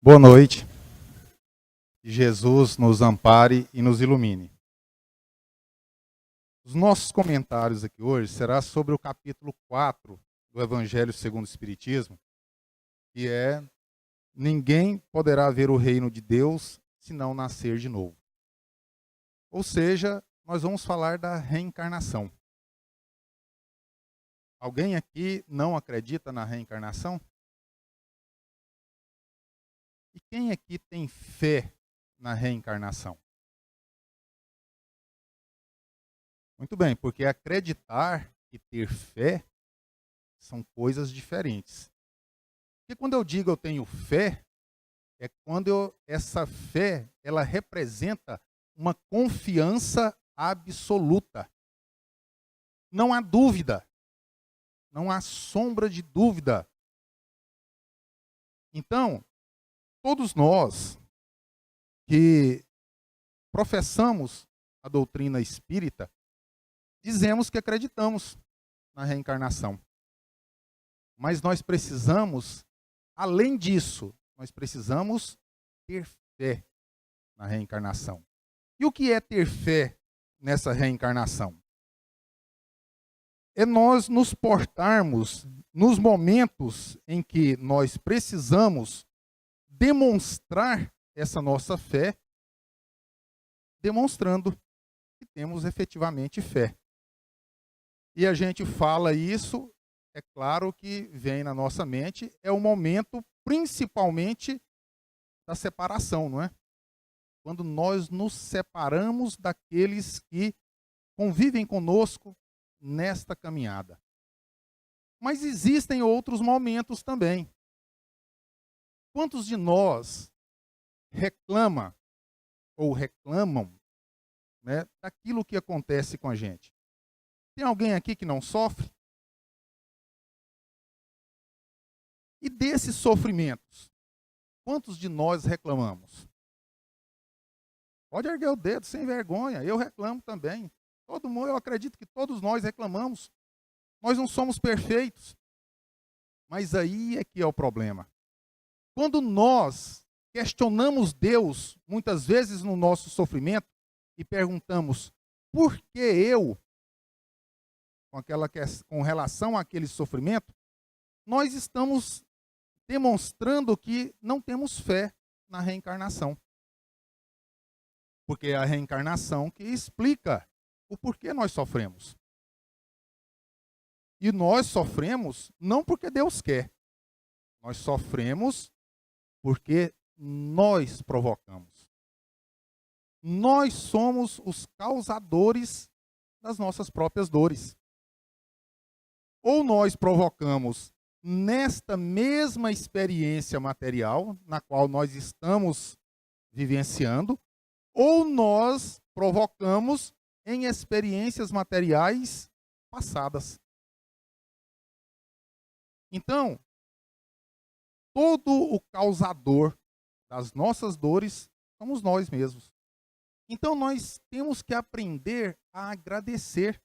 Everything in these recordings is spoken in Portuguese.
Boa noite. Que Jesus nos ampare e nos ilumine. Os nossos comentários aqui hoje será sobre o capítulo 4 do Evangelho segundo o Espiritismo, que é: ninguém poderá ver o reino de Deus se não nascer de novo. Ou seja, nós vamos falar da reencarnação. Alguém aqui não acredita na reencarnação? E quem aqui tem fé na reencarnação? Muito bem, porque acreditar e ter fé são coisas diferentes. Porque quando eu digo eu tenho fé, é quando essa fé, ela representa uma confiança absoluta. Não há dúvida, não há sombra de dúvida. Então, todos nós que professamos a doutrina espírita, dizemos que acreditamos na reencarnação. Mas nós precisamos, além disso, nós precisamos ter fé na reencarnação. E o que é ter fé nessa reencarnação? É nós nos portarmos nos momentos em que nós precisamos demonstrar essa nossa fé, demonstrando que temos efetivamente fé. E a gente fala isso, é claro que vem na nossa mente, é o momento principalmente da separação, não é? Quando nós nos separamos daqueles que convivem conosco nesta caminhada. Mas existem outros momentos também. Quantos de nós reclamam, né, daquilo que acontece com a gente? Tem alguém aqui que não sofre? E desses sofrimentos, quantos de nós reclamamos? Pode erguer o dedo sem vergonha, eu reclamo também. Todo mundo, eu acredito que todos nós reclamamos. Nós não somos perfeitos. Mas aí é que é o problema. Quando nós questionamos Deus, muitas vezes no nosso sofrimento, e perguntamos: por que eu? Com relação àquele sofrimento, nós estamos demonstrando que não temos fé na reencarnação. Porque é a reencarnação que explica o porquê nós sofremos. E nós sofremos não porque Deus quer. Nós sofremos porque nós provocamos. Nós somos os causadores das nossas próprias dores. Ou nós provocamos nesta mesma experiência material na qual nós estamos vivenciando, ou nós provocamos em experiências materiais passadas. Então, todo o causador das nossas dores somos nós mesmos. Então, nós temos que aprender a agradecer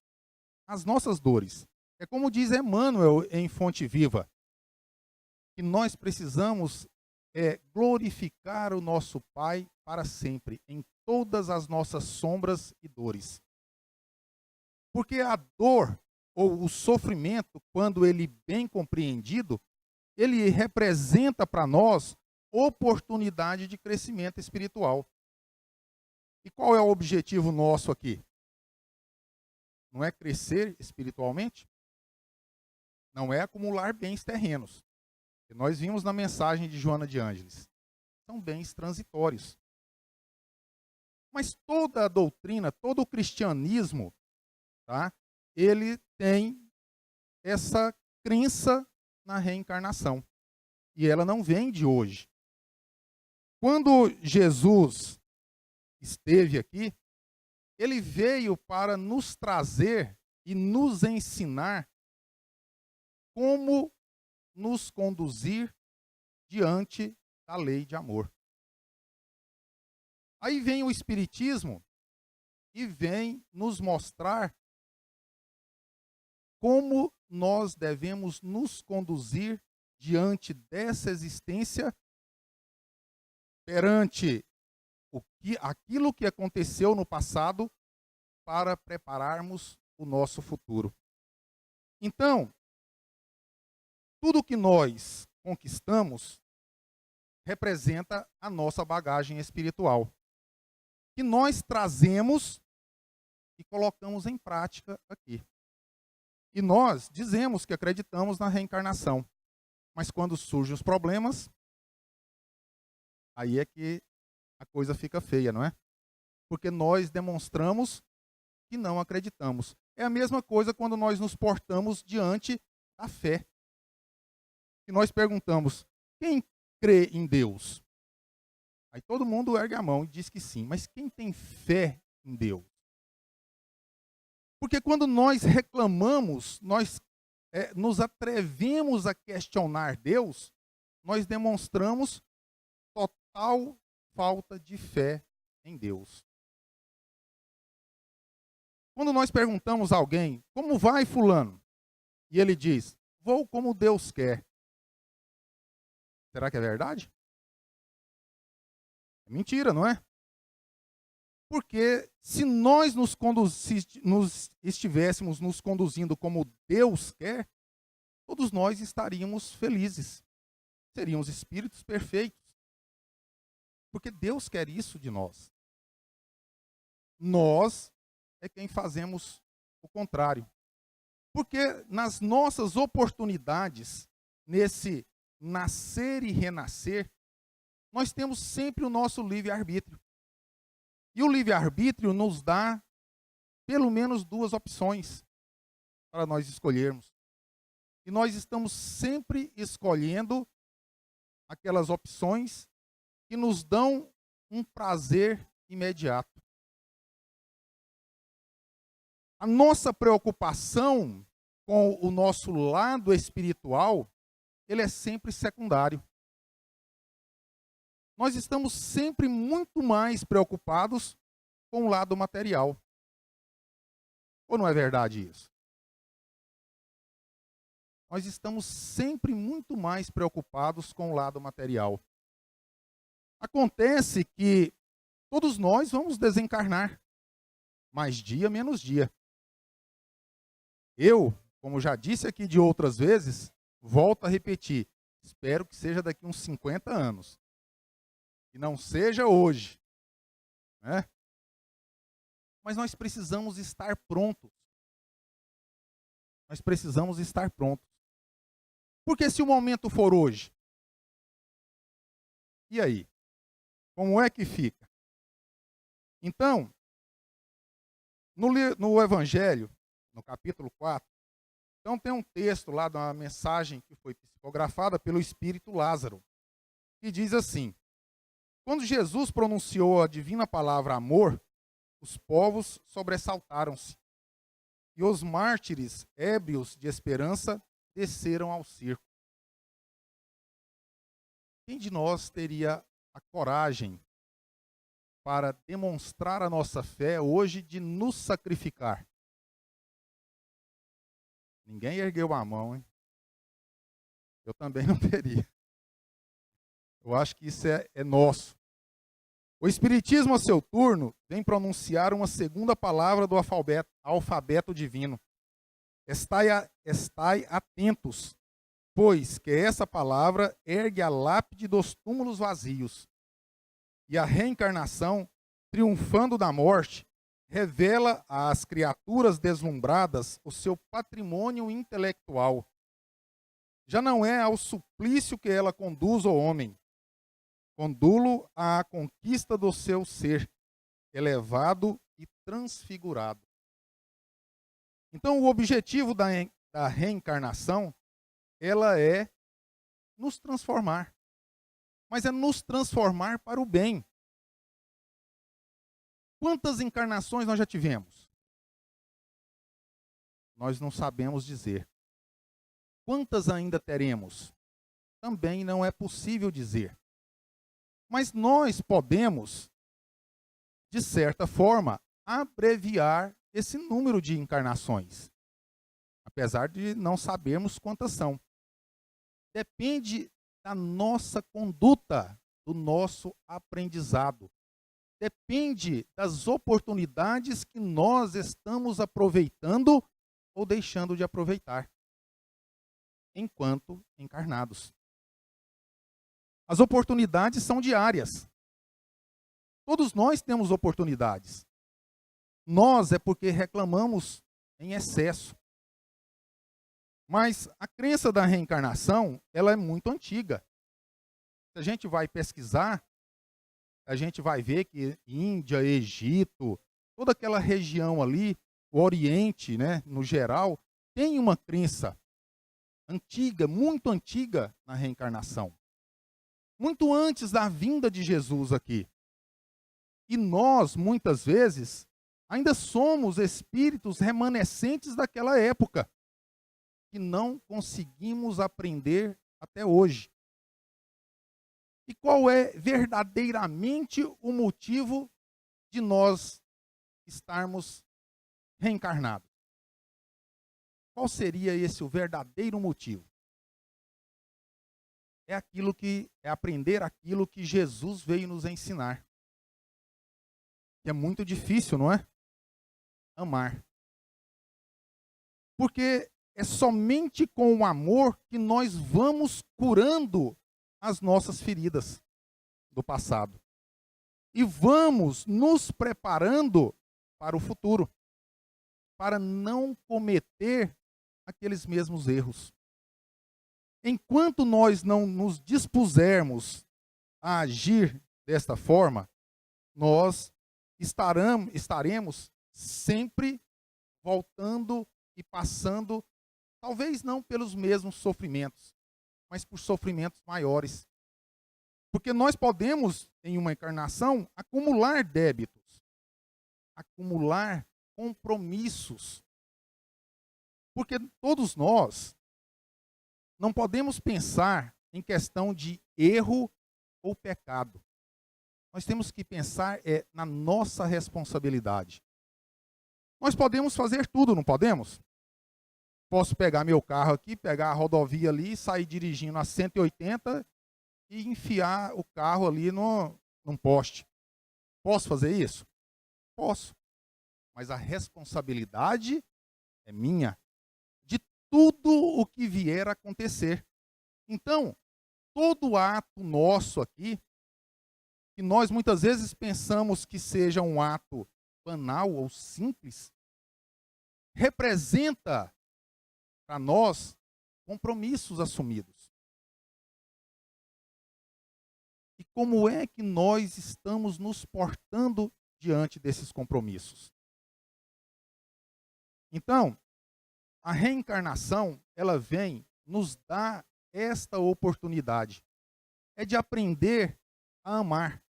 as nossas dores. É como diz Emmanuel em Fonte Viva, que nós precisamos glorificar o nosso Pai para sempre, em todas as nossas sombras e dores. Porque a dor ou o sofrimento, quando ele bem compreendido, ele representa para nós oportunidade de crescimento espiritual. E qual é o objetivo nosso aqui? Não é crescer espiritualmente? Não é acumular bens terrenos. Que nós vimos na mensagem de Joana de Ângeles. São bens transitórios. Mas toda a doutrina, todo o cristianismo, tá, ele tem essa crença na reencarnação. E ela não vem de hoje. Quando Jesus esteve aqui, ele veio para nos trazer e nos ensinar como nos conduzir diante da lei de amor. Aí vem o Espiritismo e vem nos mostrar como nós devemos nos conduzir diante dessa existência perante aquilo que aconteceu no passado para prepararmos o nosso futuro. Então, tudo que nós conquistamos representa a nossa bagagem espiritual, que nós trazemos e colocamos em prática aqui. E nós dizemos que acreditamos na reencarnação, mas quando surgem os problemas, aí é que a coisa fica feia, não é? Porque nós demonstramos que não acreditamos. É a mesma coisa quando nós nos portamos diante da fé. E nós perguntamos, quem crê em Deus? Aí todo mundo ergue a mão e diz que sim, mas quem tem fé em Deus? Porque quando nós reclamamos, nós nos atrevemos a questionar Deus, nós demonstramos total falta de fé em Deus. Quando nós perguntamos a alguém, como vai fulano? E ele diz, vou como Deus quer. Será que é verdade? É mentira, não é? Porque se nós estivéssemos nos conduzindo como Deus quer, todos nós estaríamos felizes. Seríamos espíritos perfeitos. Porque Deus quer isso de nós. Nós é quem fazemos o contrário. Porque nas nossas oportunidades, nesse nascer e renascer, nós temos sempre o nosso livre-arbítrio. E o livre-arbítrio nos dá pelo menos duas opções para nós escolhermos. E nós estamos sempre escolhendo aquelas opções que nos dão um prazer imediato. A nossa preocupação com o nosso lado espiritual, ele é sempre secundário. Nós estamos sempre muito mais preocupados com o lado material. Ou não é verdade isso? Nós estamos sempre muito mais preocupados com o lado material. Acontece que todos nós vamos desencarnar, mais dia menos dia. Eu, como já disse aqui de outras vezes, volto a repetir, espero que seja daqui uns 50 anos. Que não seja hoje. Né? Mas nós precisamos estar prontos. Nós precisamos estar prontos. Porque se o momento for hoje, e aí? Como é que fica? Então, no Evangelho, no capítulo 4, então tem um texto lá de uma mensagem que foi psicografada pelo Espírito Lázaro, que diz assim, quando Jesus pronunciou a divina palavra amor, os povos sobressaltaram-se, e os mártires, ébrios de esperança, desceram ao circo. Quem de nós teria a coragem para demonstrar a nossa fé hoje de nos sacrificar? Ninguém ergueu a mão, hein? Eu também não teria. Eu acho que isso é nosso. O Espiritismo, a seu turno, vem pronunciar uma segunda palavra do alfabeto divino. Estai atentos, pois que essa palavra ergue a lápide dos túmulos vazios. E a reencarnação, triunfando da morte, revela às criaturas deslumbradas o seu patrimônio intelectual. Já não é ao suplício que ela conduz o homem, condulo à conquista do seu ser, elevado e transfigurado. Então, o objetivo da reencarnação, ela é nos transformar. Mas é nos transformar para o bem. Quantas encarnações nós já tivemos? Nós não sabemos dizer. Quantas ainda teremos? Também não é possível dizer. Mas nós podemos, de certa forma, abreviar esse número de encarnações. Apesar de não sabermos quantas são. Depende da nossa conduta do nosso aprendizado. Depende das oportunidades que nós estamos aproveitando ou deixando de aproveitar enquanto encarnados. As oportunidades são diárias. Todos nós temos oportunidades. Nós é porque reclamamos em excesso. Mas a crença da reencarnação, ela é muito antiga. Se a gente vai pesquisar, a gente vai ver que Índia, Egito, toda aquela região ali, o Oriente, né, no geral, tem uma crença antiga, muito antiga na reencarnação. Muito antes da vinda de Jesus aqui. E nós, muitas vezes, ainda somos espíritos remanescentes daquela época, que não conseguimos aprender até hoje. E qual é verdadeiramente o motivo de nós estarmos reencarnados? Qual seria esse o verdadeiro motivo? É aprender aquilo que Jesus veio nos ensinar. Que é muito difícil, não é? Amar. Porque é somente com o amor que nós vamos curando as nossas feridas do passado. E vamos nos preparando para o futuro, para não cometer aqueles mesmos erros. Enquanto nós não nos dispusermos a agir desta forma, nós estaremos sempre voltando e passando, talvez não pelos mesmos sofrimentos, mas por sofrimentos maiores. Porque nós podemos, em uma encarnação, acumular débitos, acumular compromissos. Porque todos nós não podemos pensar em questão de erro ou pecado. Nós temos que pensar na nossa responsabilidade. Nós podemos fazer tudo, não podemos? Posso pegar meu carro aqui, pegar a rodovia ali, sair dirigindo a 180 e enfiar o carro ali num poste. Posso fazer isso? Posso. Mas a responsabilidade é minha. De tudo o que vier a acontecer. Então, todo ato nosso aqui, que nós muitas vezes pensamos que seja um ato banal ou simples, representa para nós compromissos assumidos. E como é que nós estamos nos portando diante desses compromissos? Então, a reencarnação, ela vem nos dar esta oportunidade. É de aprender a amar.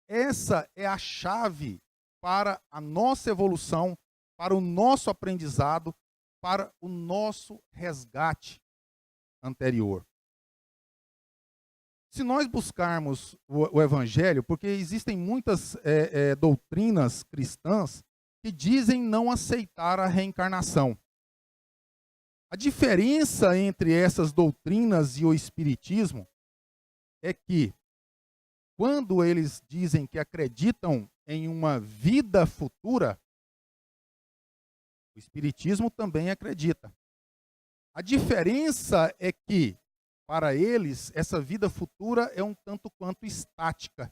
Essa é a chave para a nossa evolução, para o nosso aprendizado, para o nosso resgate anterior. Se nós buscarmos o Evangelho, porque existem muitas doutrinas cristãs que dizem não aceitar a reencarnação. A diferença entre essas doutrinas e o Espiritismo é que, quando eles dizem que acreditam em uma vida futura, o Espiritismo também acredita. A diferença é que, para eles, essa vida futura é um tanto quanto estática.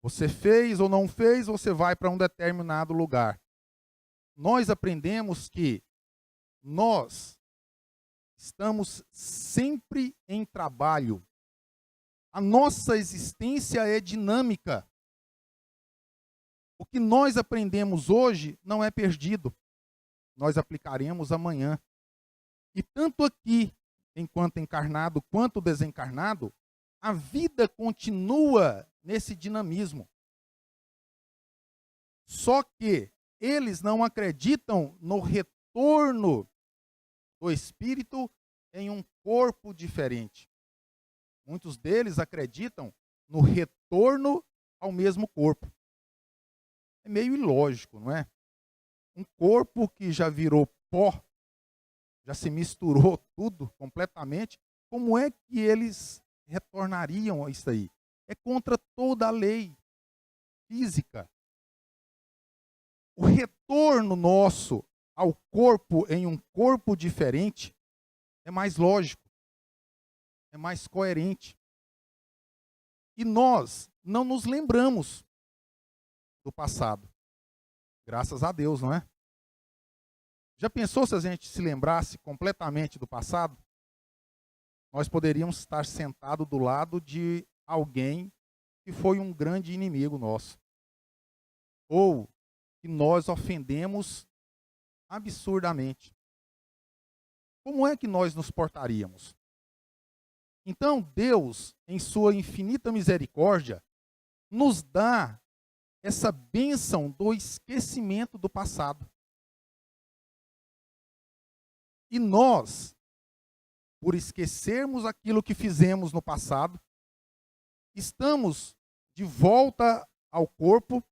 Você fez ou não fez, você vai para um determinado lugar. Nós aprendemos que nós estamos sempre em trabalho. A nossa existência é dinâmica. O que nós aprendemos hoje não é perdido. Nós aplicaremos amanhã. E tanto aqui, enquanto encarnado, quanto desencarnado, a vida continua nesse dinamismo. Só que eles não acreditam no retorno do espírito em um corpo diferente. Muitos deles acreditam no retorno ao mesmo corpo. É meio ilógico, não é? Um corpo que já virou pó, já se misturou tudo completamente, como é que eles retornariam a isso aí. É contra toda a lei física. O retorno nosso ao corpo em um corpo diferente é mais lógico, é mais coerente. E nós não nos lembramos do passado. Graças a Deus, não é? Já pensou se a gente se lembrasse completamente do passado? Nós poderíamos estar sentados do lado de alguém que foi um grande inimigo nosso. Ou que nós ofendemos absurdamente. Como é que nós nos portaríamos? Então, Deus, em sua infinita misericórdia, nos dá essa bênção do esquecimento do passado. E nós, por esquecermos aquilo que fizemos no passado, estamos de volta ao corpo,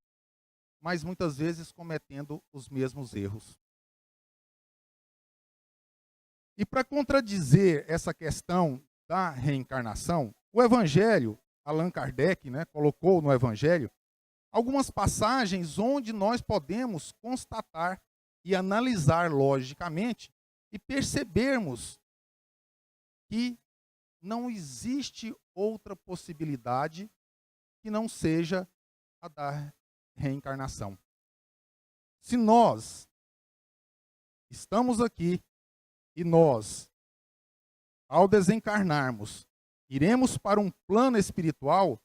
mas muitas vezes cometendo os mesmos erros. E para contradizer essa questão da reencarnação, o Evangelho, Allan Kardec, colocou no Evangelho algumas passagens onde nós podemos constatar e analisar logicamente e percebermos que não existe outra possibilidade que não seja a da reencarnação. Se nós estamos aqui e nós, ao desencarnarmos, iremos para um plano espiritual,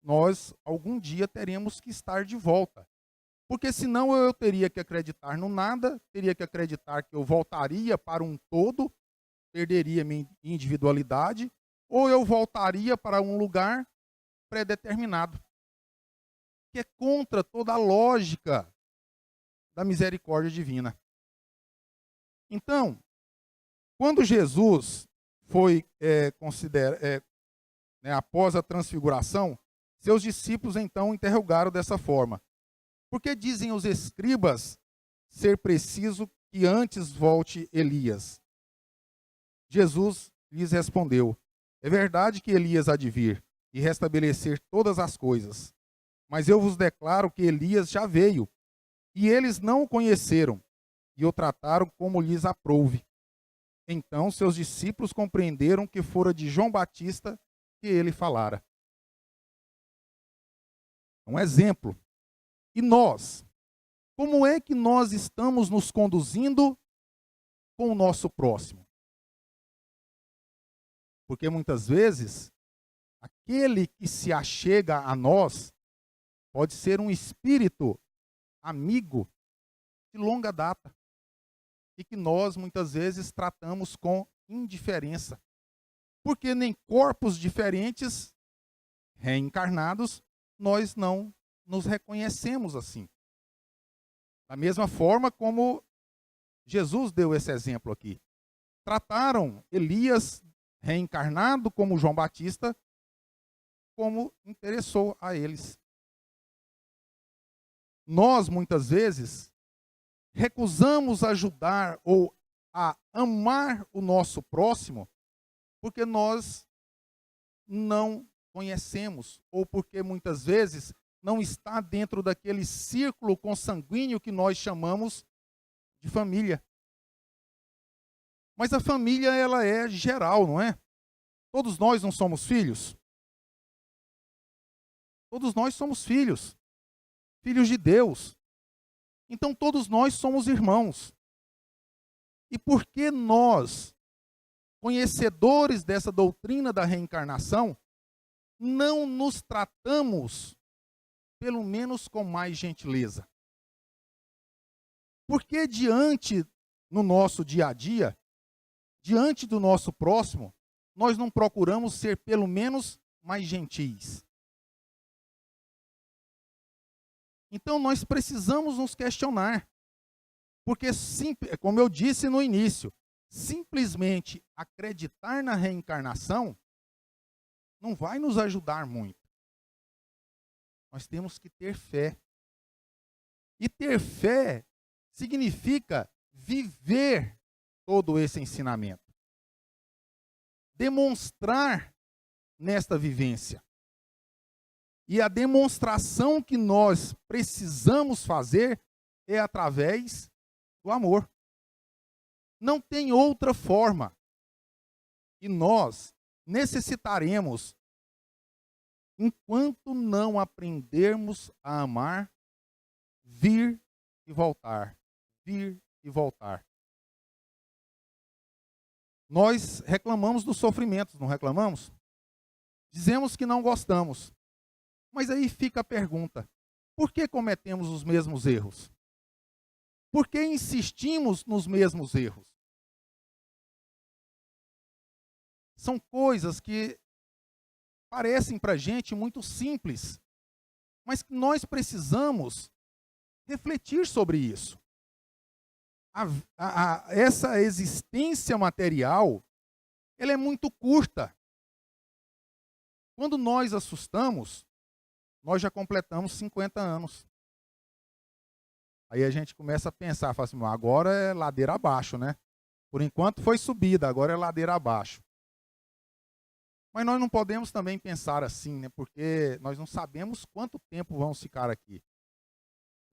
nós algum dia teremos que estar de volta. Porque senão eu teria que acreditar no nada, teria que acreditar que eu voltaria para um todo, perderia minha individualidade, ou eu voltaria para um lugar predeterminado, que é contra toda a lógica da misericórdia divina. Então, quando Jesus foi após a transfiguração, seus discípulos então interrogaram dessa forma: por que dizem os escribas ser preciso que antes volte Elias? Jesus lhes respondeu: é verdade que Elias há de vir e restabelecer todas as coisas, mas eu vos declaro que Elias já veio, e eles não o conheceram, e o trataram como lhes aprouve. Então seus discípulos compreenderam que fora de João Batista que ele falara. Um exemplo. E nós? Como é que nós estamos nos conduzindo com o nosso próximo? Porque muitas vezes, aquele que se achega a nós pode ser um espírito amigo de longa data e que nós muitas vezes tratamos com indiferença. Porque nem corpos diferentes, reencarnados, nós não nos reconhecemos assim. Da mesma forma como Jesus deu esse exemplo aqui. Trataram Elias reencarnado como João Batista, como interessou a eles. Nós, muitas vezes, recusamos ajudar ou a amar o nosso próximo porque nós não conhecemos ou porque muitas vezes não está dentro daquele círculo consanguíneo que nós chamamos de família. Mas a família, ela é geral, não é? Todos nós não somos filhos? Todos nós somos filhos. Filhos de Deus. Então todos nós somos irmãos. E por que nós, conhecedores dessa doutrina da reencarnação, não nos tratamos, pelo menos com mais gentileza? Porque diante, no nosso dia a dia, diante do nosso próximo, nós não procuramos ser pelo menos mais gentis? Então nós precisamos nos questionar. Porque, como eu disse no início, simplesmente acreditar na reencarnação não vai nos ajudar muito. Nós temos que ter fé. E ter fé significa viver todo esse ensinamento. Demonstrar nesta vivência. E a demonstração que nós precisamos fazer é através do amor. Não tem outra forma. E nós necessitaremos, enquanto não aprendermos a amar, vir e voltar, vir e voltar. Nós reclamamos dos sofrimentos, não reclamamos? Dizemos que não gostamos. Mas aí fica a pergunta: por que cometemos os mesmos erros? Por que insistimos nos mesmos erros? São coisas que parecem para a gente muito simples, mas que nós precisamos refletir sobre isso. Essa existência material, ela é muito curta. Quando nós assustamos, nós já completamos 50 anos. Aí a gente começa a pensar, fala assim, agora é ladeira abaixo, né? Por enquanto foi subida, agora é ladeira abaixo. Mas nós não podemos também pensar assim, né? Porque nós não sabemos quanto tempo vamos ficar aqui.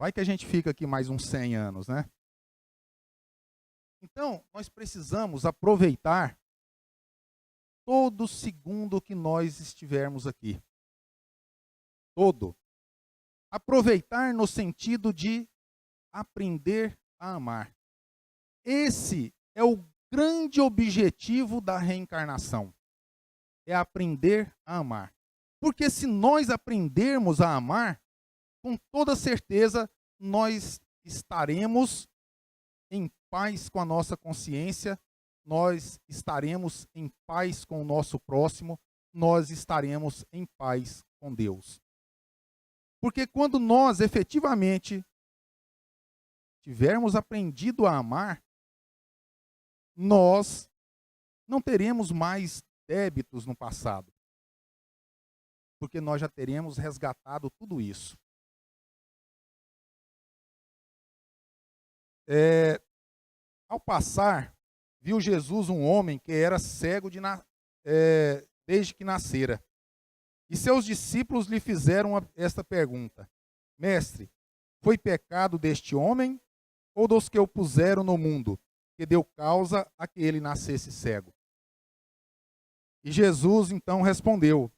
Vai que a gente fica aqui mais uns 100 anos, né? Então, nós precisamos aproveitar todo segundo que nós estivermos aqui. Todo. Aproveitar no sentido de aprender a amar. Esse é o grande objetivo da reencarnação. É aprender a amar. Porque se nós aprendermos a amar, com toda certeza nós estaremos em paz com a nossa consciência, nós estaremos em paz com o nosso próximo, nós estaremos em paz com Deus. Porque quando nós efetivamente tivermos aprendido a amar, nós não teremos mais débitos no passado. Porque nós já teremos resgatado tudo isso. Ao passar, viu Jesus um homem que era cego desde que nascera. E seus discípulos lhe fizeram esta pergunta: Mestre, foi pecado deste homem ou dos que o puseram no mundo, que deu causa a que ele nascesse cego? E Jesus então respondeu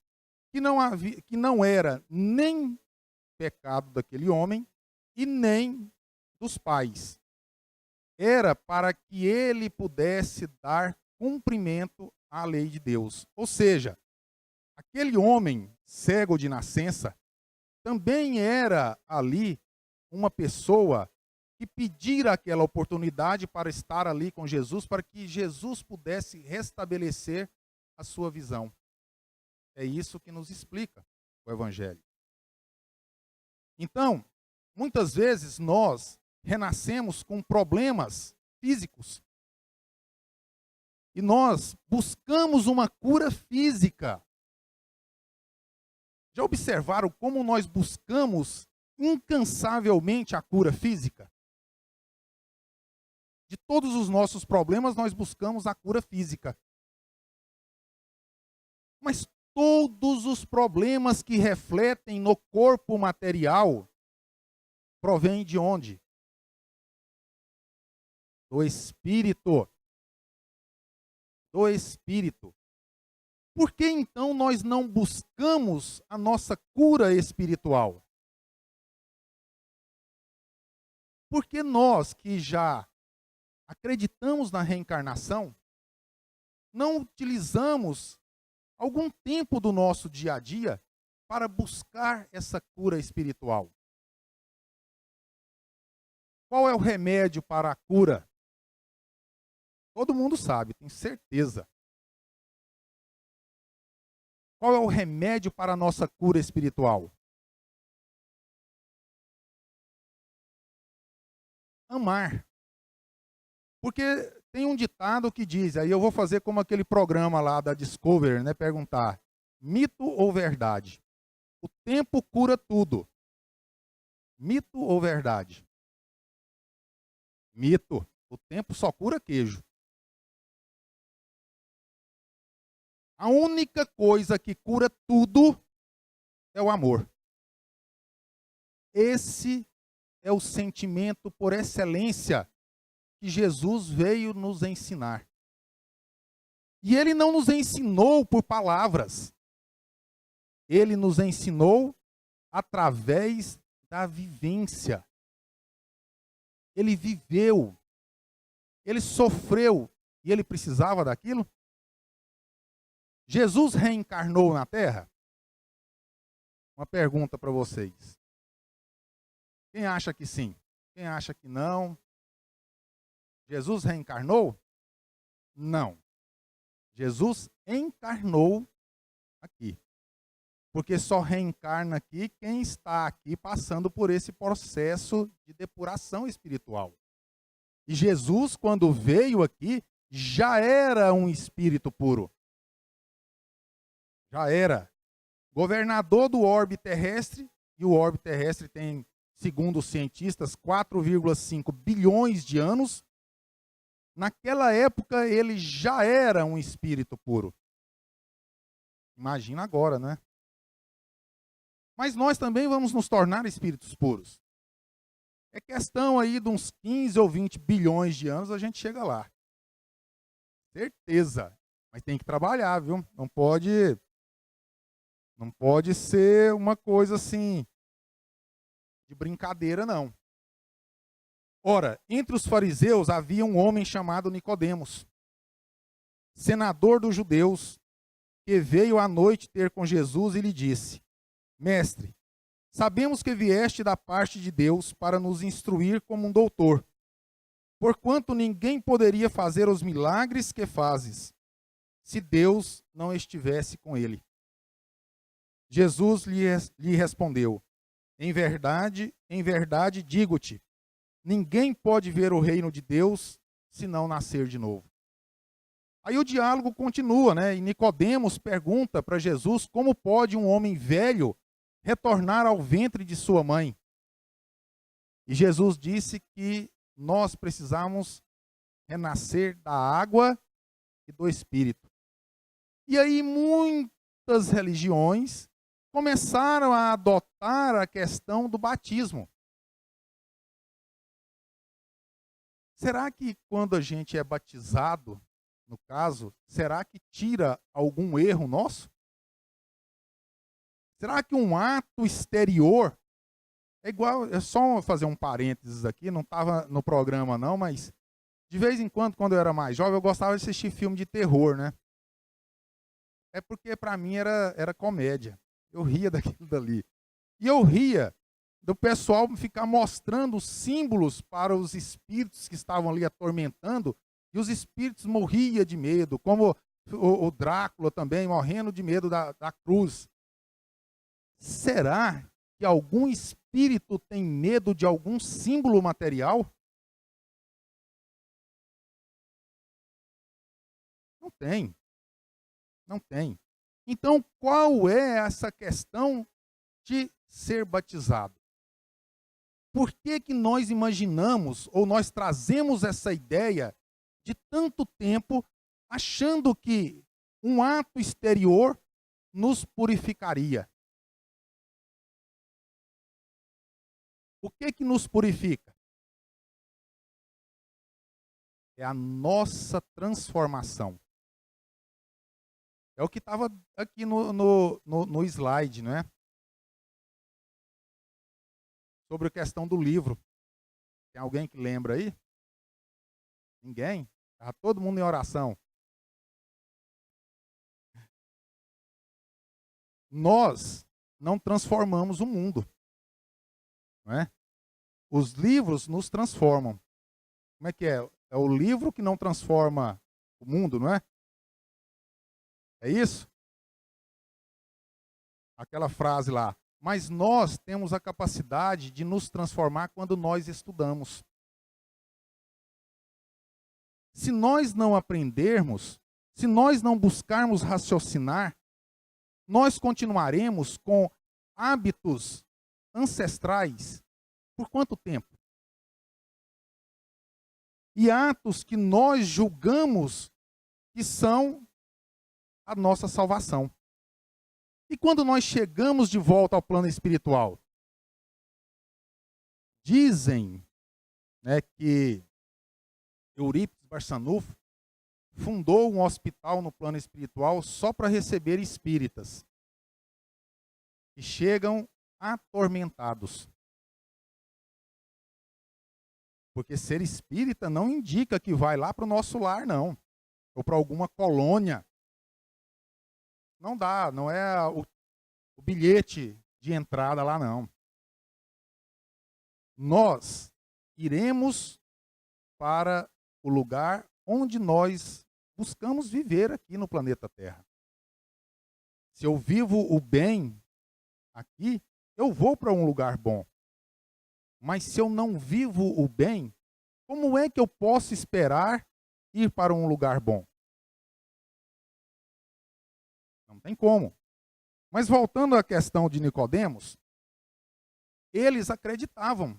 que não era nem pecado daquele homem e nem dos pais. Era para que ele pudesse dar cumprimento à lei de Deus. Ou seja, aquele homem cego de nascença também era ali uma pessoa que pedira aquela oportunidade para estar ali com Jesus, para que Jesus pudesse restabelecer a sua visão. É isso que nos explica o Evangelho. Então, muitas vezes nós renascemos com problemas físicos. E nós buscamos uma cura física. Já observaram como nós buscamos incansavelmente a cura física? De todos os nossos problemas, nós buscamos a cura física. Mas todos os problemas que refletem no corpo material provêm de onde? Do espírito. Do espírito. Por que então nós não buscamos a nossa cura espiritual? Porque nós que já acreditamos na reencarnação, não utilizamos algum tempo do nosso dia a dia para buscar essa cura espiritual. Qual é o remédio para a cura? Todo mundo sabe, tenho certeza. Qual é o remédio para a nossa cura espiritual? Amar. Porque tem um ditado que diz, aí eu vou fazer como aquele programa lá da Discovery, né, perguntar, mito ou verdade? O tempo cura tudo. Mito ou verdade? Mito. O tempo só cura queijo. A única coisa que cura tudo é o amor. Esse é o sentimento por excelência que Jesus veio nos ensinar. E ele não nos ensinou por palavras. Ele nos ensinou através da vivência. Ele viveu. Ele sofreu. E ele precisava daquilo? Jesus reencarnou na Terra? Uma pergunta para vocês. Quem acha que sim? Quem acha que não? Jesus reencarnou? Não. Jesus encarnou aqui. Porque só reencarna aqui quem está aqui passando por esse processo de depuração espiritual. E Jesus, quando veio aqui, já era um espírito puro. Já era governador do orbe terrestre, e o orbe terrestre tem, segundo os cientistas, 4,5 bilhões de anos. Naquela época, ele já era um espírito puro. Imagina agora, né? Mas nós também vamos nos tornar espíritos puros. É questão aí de uns 15 ou 20 bilhões de anos, a gente chega lá. Certeza. Mas tem que trabalhar, viu? Não pode ser uma coisa assim, de brincadeira, não. Ora, entre os fariseus havia um homem chamado Nicodemos, senador dos judeus, que veio à noite ter com Jesus e lhe disse: Mestre, sabemos que vieste da parte de Deus para nos instruir como um doutor, porquanto ninguém poderia fazer os milagres que fazes, se Deus não estivesse com ele. Jesus lhe respondeu: em verdade, digo-te, ninguém pode ver o reino de Deus se não nascer de novo. Aí o diálogo continua, né? E Nicodemos pergunta para Jesus como pode um homem velho retornar ao ventre de sua mãe. E Jesus disse que nós precisamos renascer da água e do Espírito. E aí muitas religiões começaram a adotar a questão do batismo. Será que quando a gente é batizado, no caso, será que tira algum erro nosso? Será que um ato exterior é igual, é só fazer um parênteses aqui, não estava no programa não, mas de vez em quando eu era mais jovem, eu gostava de assistir filme de terror, né? É porque para mim era comédia. Eu ria daquilo dali. E eu ria do pessoal ficar mostrando símbolos para os espíritos que estavam ali atormentando, e os espíritos morriam de medo, como o Drácula também, morrendo de medo da cruz. Será que algum espírito tem medo de algum símbolo material? Não tem. Não tem. Então, qual é essa questão de ser batizado? Por que nós imaginamos, ou nós trazemos essa ideia de tanto tempo, achando que um ato exterior nos purificaria? O que nos purifica? É a nossa transformação. É o que estava aqui no slide, não é? Sobre a questão do livro. Tem alguém que lembra aí? Ninguém? Estava todo mundo em oração. Nós não transformamos o mundo. Não é? Os livros nos transformam. Como é que é? É o livro que não transforma o mundo, não é? É isso? Aquela frase lá. Mas nós temos a capacidade de nos transformar quando nós estudamos. Se nós não aprendermos, se nós não buscarmos raciocinar, nós continuaremos com hábitos ancestrais por quanto tempo? E atos que nós julgamos que são a nossa salvação. E quando nós chegamos de volta ao plano espiritual? Dizem, né, que Eurípides Barçanufo fundou um hospital no plano espiritual só para receber espíritas que chegam atormentados. Porque ser espírita não indica que vai lá para o nosso lar, não. Ou para alguma colônia. Não dá, não é o bilhete de entrada lá, não. Nós iremos para o lugar onde nós buscamos viver aqui no planeta Terra. Se eu vivo o bem aqui, eu vou para um lugar bom. Mas se eu não vivo o bem, como é que eu posso esperar ir para um lugar bom? Não tem como. Mas voltando à questão de Nicodemos, eles acreditavam,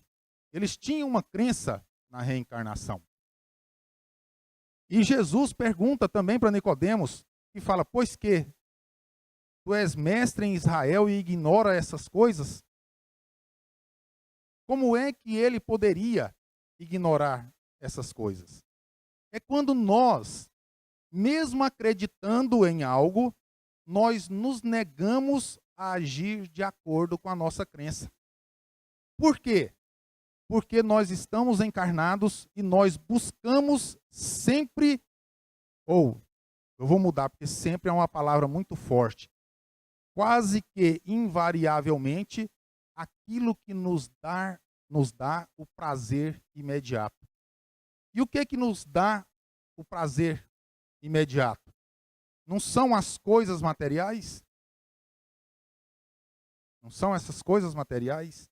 eles tinham uma crença na reencarnação. E Jesus pergunta também para Nicodemos, que fala: pois que tu és mestre em Israel e ignora essas coisas? Como é que ele poderia ignorar essas coisas? É quando nós, mesmo acreditando em algo, nós nos negamos a agir de acordo com a nossa crença. Por quê? Porque nós estamos encarnados e nós buscamos sempre, ou eu vou mudar porque sempre é uma palavra muito forte, quase que invariavelmente, aquilo que nos dá o prazer imediato. E o que nos dá o prazer imediato? Não são as coisas materiais? Não são essas coisas materiais?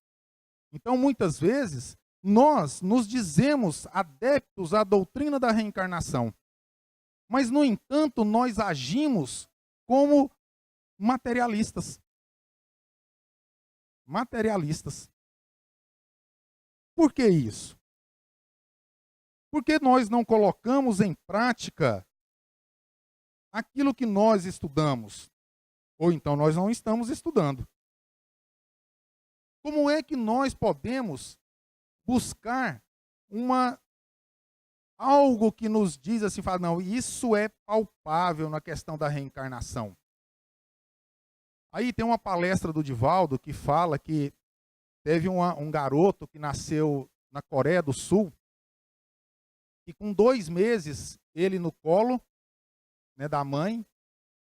Então, muitas vezes, nós nos dizemos adeptos à doutrina da reencarnação. Mas, no entanto, nós agimos como materialistas. Materialistas. Por que isso? Porque nós não colocamos em prática aquilo que nós estudamos. Ou então nós não estamos estudando. Como é que nós podemos buscar algo que nos diz assim, fala, não, isso é palpável na questão da reencarnação. Aí tem uma palestra do Divaldo que fala que teve um garoto que nasceu na Coreia do Sul e com 2 meses ele no colo, né, da mãe,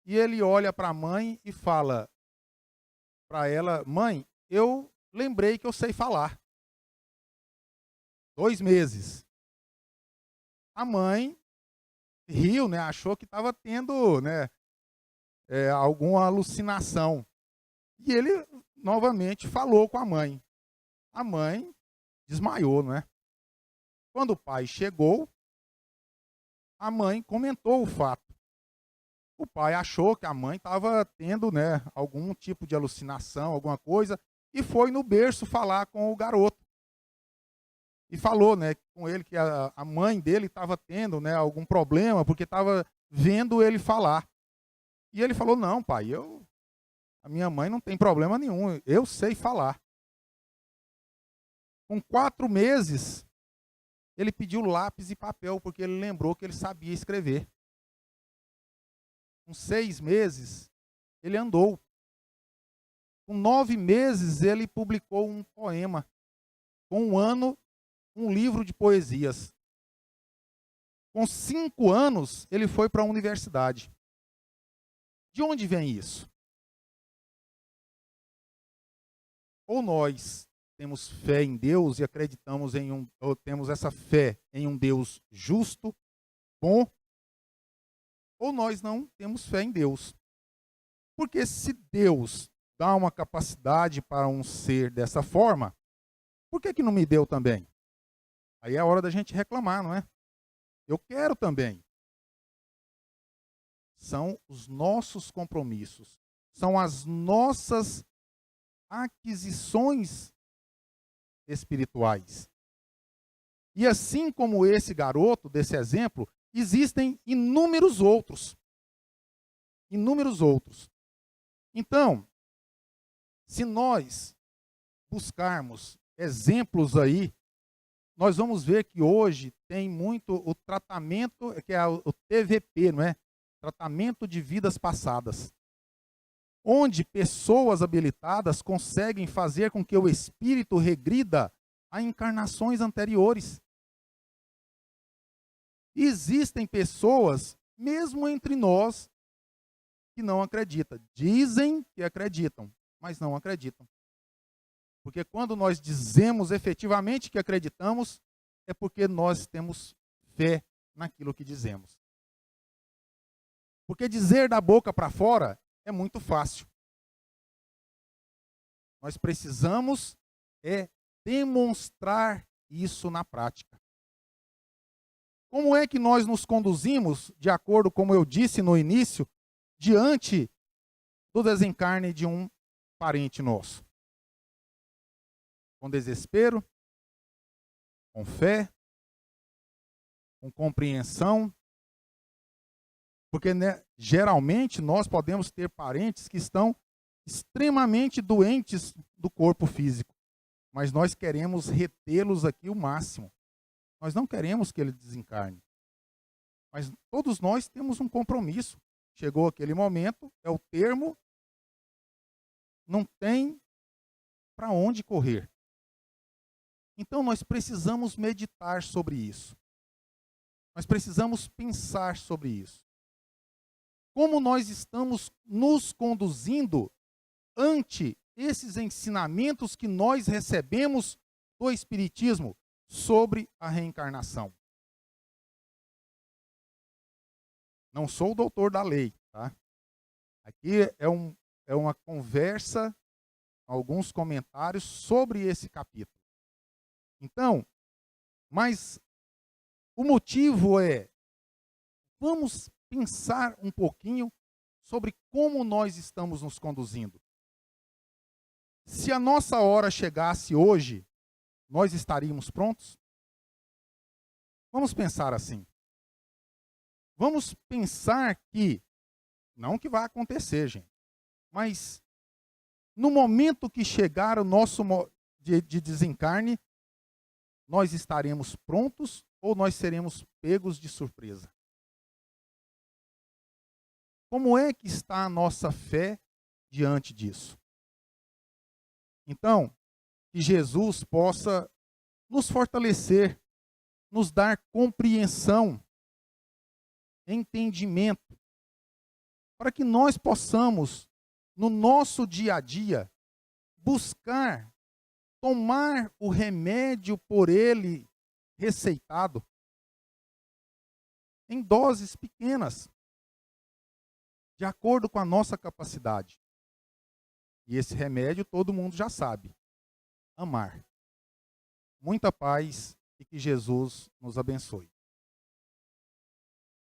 e ele olha para a mãe e fala para ela: mãe, eu lembrei que eu sei falar. 2 meses. A mãe riu, né, achou que estava tendo, né, alguma alucinação. E ele novamente falou com a mãe. A mãe desmaiou, não é? Quando o pai chegou, a mãe comentou o fato. O pai achou que a mãe estava tendo, né, algum tipo de alucinação, alguma coisa, e foi no berço falar com o garoto. E falou, né, com ele que a mãe dele estava tendo, né, algum problema, porque estava vendo ele falar. E ele falou: não, pai, a minha mãe não tem problema nenhum, eu sei falar. Com 4 meses, ele pediu lápis e papel, porque ele lembrou que ele sabia escrever. Com 6 meses, ele andou. Com 9 meses, ele publicou um poema. Com 1 ano, um livro de poesias. Com 5 anos, ele foi para a universidade. De onde vem isso? Ou nós temos fé em Deus e acreditamos ou temos essa fé em um Deus justo, bom, ou nós não temos fé em Deus. Porque se Deus dá uma capacidade para um ser dessa forma, por que não me deu também? Aí é a hora da gente reclamar, não é? Eu quero também. São os nossos compromissos, são as nossas aquisições espirituais. E assim como esse garoto, desse exemplo, existem inúmeros outros. inúmeros outros. Então, se nós buscarmos exemplos aí, nós vamos ver que hoje tem muito o tratamento, que é o TVP, não é? Tratamento de vidas passadas. Onde pessoas habilitadas conseguem fazer com que o espírito regrida a encarnações anteriores. E existem pessoas, mesmo entre nós, que não acreditam. Dizem que acreditam, mas não acreditam. Porque quando nós dizemos efetivamente que acreditamos, é porque nós temos fé naquilo que dizemos. Porque dizer da boca para fora é muito fácil. Nós precisamos demonstrar isso na prática. Como é que nós nos conduzimos, de acordo como eu disse no início, diante do desencarne de um parente nosso? Com desespero, com fé, com compreensão. Porque, né, geralmente nós podemos ter parentes que estão extremamente doentes do corpo físico, mas nós queremos retê-los aqui o máximo. Nós não queremos que ele desencarne. Mas todos nós temos um compromisso. Chegou aquele momento, é o termo, não tem para onde correr. Então nós precisamos meditar sobre isso. Nós precisamos pensar sobre isso. Como nós estamos nos conduzindo ante esses ensinamentos que nós recebemos do Espiritismo sobre a reencarnação. Não sou o doutor da lei, tá? Aqui é uma conversa, alguns comentários sobre esse capítulo. Então, mas o motivo é, vamos pensar um pouquinho sobre como nós estamos nos conduzindo. Se a nossa hora chegasse hoje, nós estaríamos prontos? Vamos pensar assim. Vamos pensar que, não que vai acontecer, gente, mas no momento que chegar o nosso de desencarne, nós estaremos prontos ou nós seremos pegos de surpresa? Como é que está a nossa fé diante disso? Então, que Jesus possa nos fortalecer, nos dar compreensão, entendimento, para que nós possamos, no nosso dia a dia, buscar tomar o remédio por ele receitado em doses pequenas, de acordo com a nossa capacidade. E esse remédio todo mundo já sabe: amar. Muita paz e que Jesus nos abençoe.